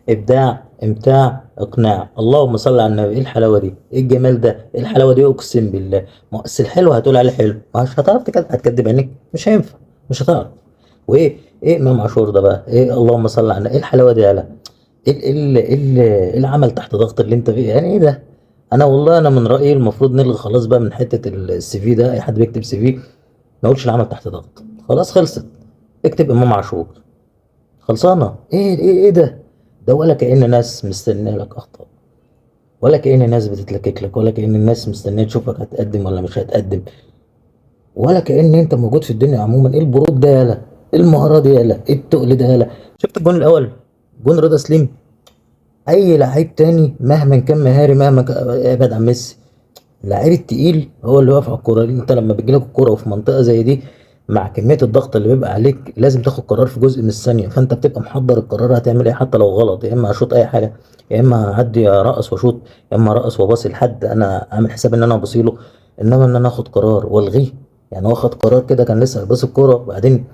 ابداع، امتاع، اقناع. اللهم صل على النبي. ايه الحلاوه دي؟ ايه الجمال ده؟ ايه الحلاوه دي؟ اقسم بالله. ما اصل الحلو هتقول عليه حلو، مش هتعرف تكذب، هتكذب عينيك، مش هينفع، مش هتعرف. وايه امام عاشور ده بقى؟ ايه اللهم صل على النبي؟ ايه الحلاوه دي؟ يالا إيه العمل تحت ضغط اللي انت فيه؟ يعني ايه ده؟ انا والله انا من رايي المفروض نلغي خلاص بقى من حته السي في ده. اي حد بيكتب سي في ما يقولش العمل تحت ضغط، خلاص خلصت. اكتب امام عاشور، خلصانه. ايه ده؟ ده ولا كأن ناس مستنيه لك اخطاء، ولا كأن ناس بتتلكك لك، ولا كأن الناس مستنيه تشوفك هتقدم ولا مش هتقدم، ولا كأن انت موجود في الدنيا عموما. ايه البرود ده؟ يالا ايه المهارة دي؟ يالا ايه التقل ده؟ يالا شفت الجون الاول؟ جون رضا سليم. اي لعيب تاني مهما كان مهاري، مهما كان ابعد عن ميسي، اللعيب التقيل هو اللي واقف على الكوره دي. انت لما بتجيلك الكوره وفي منطقه زي دي، مع كميه الضغط اللي بيبقى عليك، لازم تاخد قرار في جزء من الثانيه. فانت بتبقى محضر القرار هتعمل ايه حتى لو غلط. يا اما اشوط اي حاجه، يا اما اعدي ارقص واشوط، يا اما ارقص واباصي لحد انا عامل حساب ان انا ابصيله. انما ان انا اخد قرار والغيه. يعني هو خد قرار كده، كان لسه هيباصي الكوره وبعدين،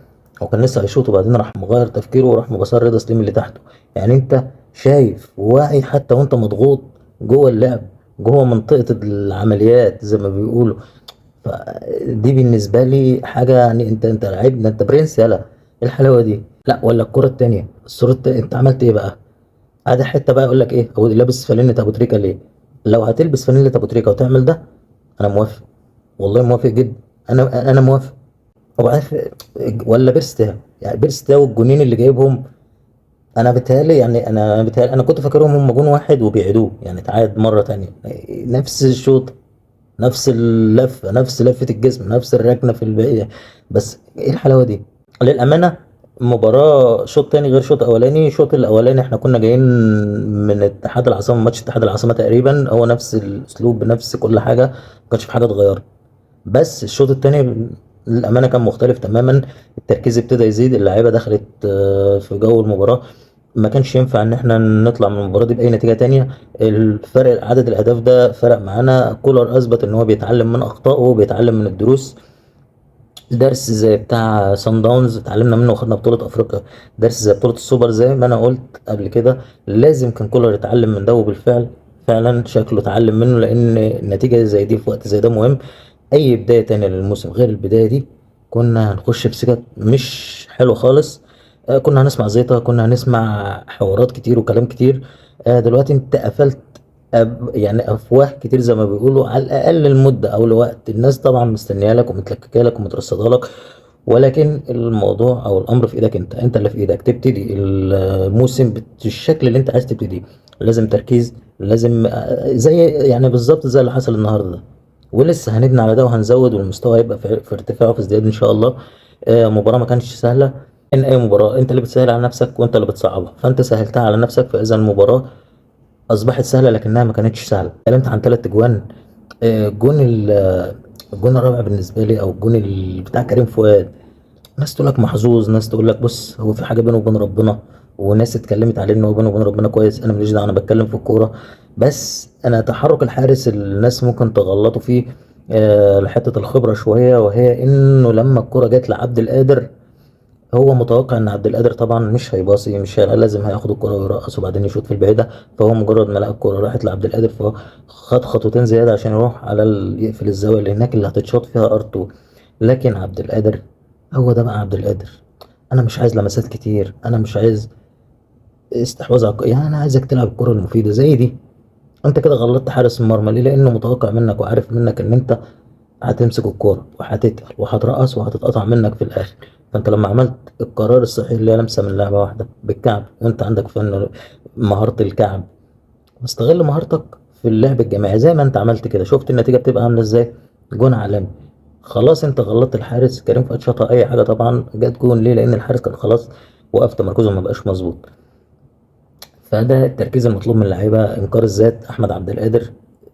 هو كان لسه هيشوط وبعدين راح مغير تفكيره وراح مبصر رضا سليم اللي تحته. يعني انت شايف وواعي حتى وانت مضغوط جوه اللعب، جوه منطقة العمليات زي ما بيقولوا. فدي بالنسبة لي حاجة، يعني انت لعيب ده، انت برنس. يلا ايه الحلاوة دي؟ لا ولا الكرة التانية، الصورة التانية، انت عملت ايه بقى؟ ادي حتة بقى يقول لك ايه، هو لابس فانلة ابو تريكة ليه؟ لو هتلبس فانلة ابو تريكة وتعمل ده، انا موافق، والله موافق جدا. انا موافق. هو عارف؟ ولا بيرستاو، يعني بيرستاو الجونين اللي جايبهم، انا بيتهيألي، يعني انا بيتهيألي انا كنت فاكرهم هم جون واحد وبيعيدوه، يعني تعاد مرة تانية، نفس الشوط، نفس اللفة، نفس لفة الجسم، نفس الركنة في الباقية. بس ايه الحلاوة دي؟ للأمانة مباراة شوط تاني غير شوط أولاني. الشوط الأولاني احنا كنا جايين من اتحاد العاصمة، ماتش اتحاد العاصمة تقريبا هو نفس الأسلوب بنفس كل حاجة، ما كانش في حاجة اتغيرت. بس الشوط التاني للأمانة كان مختلف تماما. التركيز ابتدى يزيد، اللعيبة دخلت في جو المباراة. ما كانش ينفع ان احنا نطلع من المباراة دي بأي نتيجة تانية. الفرق عدد الأهداف ده فرق معانا. كولر أثبت ان هو بيتعلم من أخطائه وبيتعلم من الدروس. درس زي بتاع سان داونز اتعلمنا منه وخدنا بطولة أفريقيا. درس زي بطولة السوبر زي ما أنا قلت قبل كده، لازم كان كولر يتعلم من ده، وبالفعل فعلا شكله اتعلم منه. لأن النتيجة زي دي في وقت زي ده مهم. أي بداية تانية للموسم غير البداية دي كنا هنخش في سكك مش حلو خالص. كنا هنسمع زيطة، كنا هنسمع حوارات كتير وكلام كتير. دلوقتي انت قفلت يعني افواه كتير زي ما بيقولوا، على الاقل المده او لوقت الناس طبعا مستنيه لك ومتلككه لك ومترصده لك. ولكن الموضوع او الامر في ايدك انت، انت اللي في ايدك تبتدي الموسم بالشكل اللي انت عايز تبتدي. لازم تركيز، لازم زي يعني بالظبط زي اللي حصل النهارده ده. ولسه هنبني على ده وهنزود، والمستوى هيبقى في ارتفاع وفي ازدياد ان شاء الله. مباراه ما كانتش سهله. ان اي مباراه انت اللي بتسهل على نفسك وانت اللي بتصعبها، فانت سهلتها على نفسك، فاذا المباراه اصبحت سهله لكنها ما كانتش سهله. اتكلمت عن 3 اجوان. جون الجون الرابع بالنسبه لي، او الجون بتاع كريم فؤاد. ناس تقول لك محظوظ، ناس تقول لك بص هو في حاجه بينه وبين ربنا، وناس اتكلمت عليه ان هو بينه وبين ربنا كويس. انا ماليش دعوه، انا بتكلم في الكوره. بس انا تحرك الحارس الناس ممكن تغلطوا فيه لحته الخبره شويه، وهي انه لما الكوره جت لعبد القادر، هو متوقع ان عبد القادر طبعا مش هيباصي، مش لازم هياخد الكرة ويرقص وبعدين يشوط في البعيدة. فهو مجرد ما لقى الكرة راحت لعبد القادر، فهو خد خطوتين زيادة عشان يروح على يقفل الزاوية اللي هناك اللي هتتشاط فيها ار2. لكن عبد القادر، هو ده بقى عبد القادر. انا مش عايز لمسات كتير، انا مش عايز استحواذ على يعني انا عايزك تلعب الكرة المفيدة زي دي. انت كده غلطت حارس المرمى ليه؟ لانه متوقع منك وعارف منك ان انت هتمسك الكورة وهتتقل وهترقص وهتتقطع منك في الآخر. فأنت لما عملت القرار الصحيح اللي هي لمسة من لعبة واحدة بالكعب، وأنت عندك فن مهارة الكعب، واستغل مهارتك في اللعب الجماعي زي ما أنت عملت كده. شفت النتيجة بتبقى عاملة إزاي؟ جون عالمي. خلاص أنت غلطت الحارس كريم فؤاد، شاطها أي حاجة طبعا جت جون. ليه؟ لأن الحارس كان خلاص وقف تمركزه ما بقاش مظبوط. فده التركيز المطلوب من اللعيبه. انكار الذات، احمد عبد القادر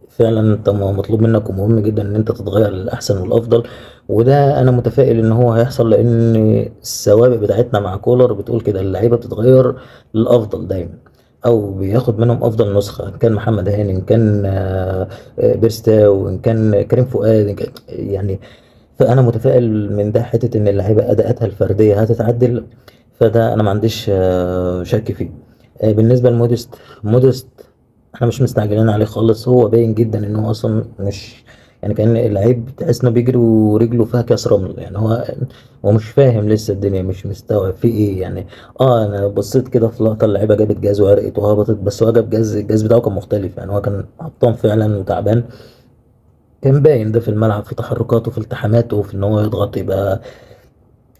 فعلا انت مطلوب منك ومهم جدا ان انت تتغير للاحسن والافضل. وده انا متفائل ان هو هيحصل، لان السوابق بتاعتنا مع كولر بتقول كده، اللعيبه بتتغير للافضل دايما، او بياخد منهم افضل نسخه، ان كان محمد هاني، ان كان بيرستاو، ان كان كريم فؤاد، إن كان يعني. فانا متفائل من ده، حته ان اللعيبه اداءاتها الفرديه هتتعدل. فده انا ما عنديش شك فيه. بالنسبة لموديست، موديست احنا مش مستعجلين عليه خالص. هو باين جدا ان هو اصلا مش، يعني كان اللعيب تحس انه بيجري ورجله فيها كاس رمل. يعني هو مش فاهم لسه الدنيا، مش مستوعب في ايه يعني. اه انا بصيت كده في لقطة، اللعيبة جابت جاز وعرقت وهبطت، بس هو جاب جاز، الجاز بتاعه كان مختلف. يعني هو كان هبطان فعلا وتعبان. كان باين ده في الملعب، في تحركاته، في التحاماته، في ان هو يضغط يبقى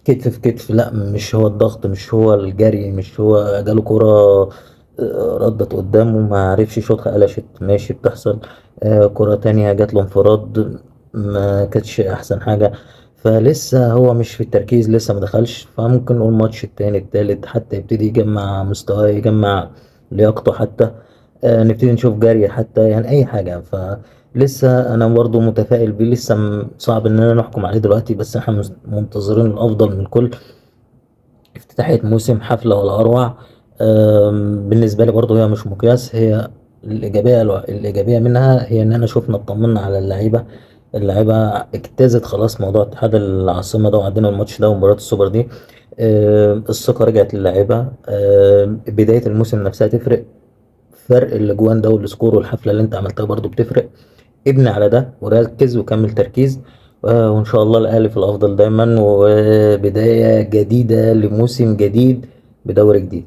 كتف في كتف. لا مش هو الضغط، مش هو الجري، مش هو جاله كرة ردت قدامه ما عرفش يشوطها، قلشت، ماشي بتحصل. كرة تانية جات له انفراد، ما كانتش احسن حاجة. فلسه هو مش في التركيز، لسه ما دخلش. فممكن نقول ماتش التاني التالت حتى يبتدي يجمع مستواه، يجمع لياقته حتى. نبتدي نشوف جري حتى، يعني اي حاجة. فلسه انا برضو متفائل بيه. لسه صعب اننا نحكم عليه دلوقتي، بس احنا منتظرين الافضل من الكل. افتتاحية موسم، حفلة ولا أروع. بالنسبة لي برضو هي مش مقياس. هي الإيجابية منها هي إن أنا شفنا اطمنا على اللعيبة. اللعيبة اجتازت خلاص موضوع اتحاد العاصمة ده، وعدينا الماتش ده ومباراة السوبر دي. الثقة رجعت للعيبة. بداية الموسم نفسها تفرق. فرق الاجوان ده والسكور والحفلة اللي انت عملتها برضو بتفرق. ابني على ده وركز وكمل تركيز. وإن شاء الله الأهلي في الأفضل دايما، وبداية جديدة لموسم جديد بدوري جديد.